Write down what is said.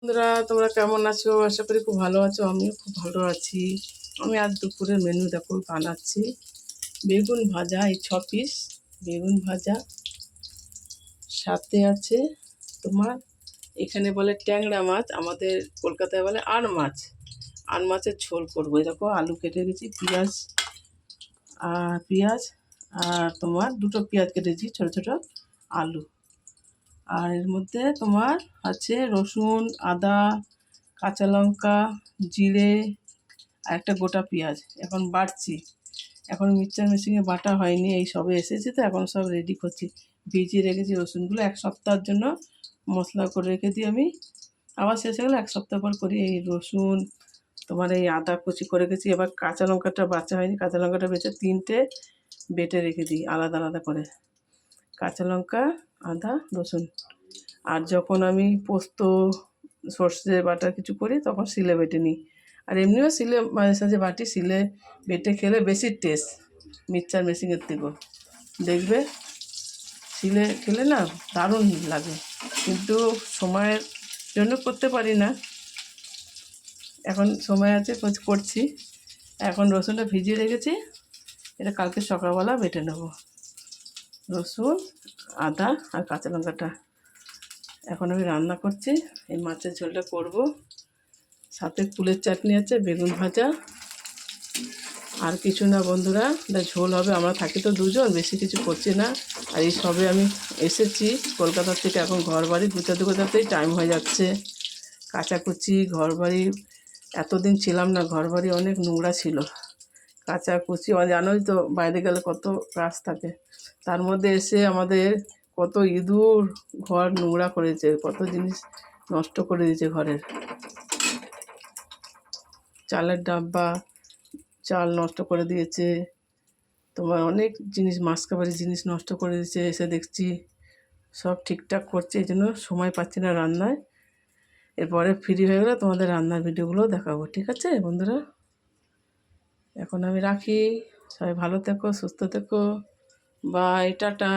বন্ধুরা, তোমরা কেমন আছো? আশা করি খুব ভালো আছো। আমিও খুব ভালো আছি। আমি আজ দুপুরের মেনু দেখো বানাচ্ছি। বেগুন ভাজা, এই 6 পিস বেগুন ভাজা, সাথে আছে তোমার এখানে বলে ট্যাংরা মাছ, আমাদের কলকাতায় বলে আর মাছ। আর মাছের ঝোল করবো। এই দেখো আলু কেটে রেখেছি, পেঁয়াজ আর তোমার 2টো পেঁয়াজ কেটেছি, ছোট ছোট আলু। আর এর মধ্যে তোমার আছে রসুন, আদা, কাঁচা লঙ্কা, জিরে আর একটা গোটা পেঁয়াজ। এখন বাটছি, এখন মিক্সচার মেশিনে বাটা হয়নি, এই সবে এসেছে তো এখন সব রেডি করছি। ভিজিয়ে রেখেছি রসুনগুলো, 1 সপ্তাহের জন্য মশলা করে রেখে দিই আমি। আবার শেষ হয়ে গেলে 1 সপ্তাহ পর করি। এই রসুন, তোমার এই আদা কুচি করে রেখেছি। এবার কাঁচা লঙ্কাটা বাছা হয়নি, কাঁচা লঙ্কাটা বেছে 3টে বেটে রেখে দিই আলাদা আলাদা করে। কাঁচা লঙ্কা, আদা, রসুন। আর যখন আমি পোস্ত, সর্ষে বাটা কিছু করি তখন শিলে বেটে নিই। আর এমনিও শিলে মাঝে সাঝে বাটি, শিলে বেটে খেলে বেশি টেস্ট মিক্সচার মেশিনের থেকেও। দেখবে শিলে খেলে না দারুণ লাগে, কিন্তু সময়ের জন্য করতে পারি না। এখন সময় আছে, করছি। এখন রসুনটা ভিজিয়ে রেখেছি, এটা কালকে সকালবেলা বেটে নেব। রসুন, আদা আর কাঁচা লঙ্কাটা। এখন আমি রান্না করছি, এই মাছের ঝোলটা করব। সাথে ফুলের চাটনি আছে, বেগুন ভাজা, আর কিছু না বন্ধুরা। এটা ঝোল হবে, আমরা থাকি তো দুজন, বেশি কিছু করছি না। আর এই সবে আমি এসেছি কলকাতা থেকে, এখন ঘর বাড়ি গুছাতে গুছাতেই টাইম হয়ে যাচ্ছে। কাচাকুচি, ঘর বাড়ি, এতদিন ছিলাম না, ঘর বাড়ি অনেক নোংরা ছিল। কাচাকুচি, জানোই তো বাইরে গেলে কত কাজ থাকে, তার মধ্যে এসে আমাদের কত ইঁদুর ঘর নোংরা করেছে, কত জিনিস নষ্ট করে দিয়েছে ঘরের। চালের ডাব্বা, চাল নষ্ট করে দিয়েছে, তোমার অনেক জিনিস, মাসকাবারি জিনিস নষ্ট করে দিয়েছে। এসে দেখছি সব ঠিকঠাক করছে, এই জন্য সময় পাচ্ছি না রান্নায়। এরপরে ফ্রি হয়ে গেলে তোমাদের রান্নার ভিডিওগুলো দেখাবো, ঠিক আছে বন্ধুরা? এখন আমি রাখি, সবাই ভালো থেকো, সুস্থ থেকো, বাই, টাটা।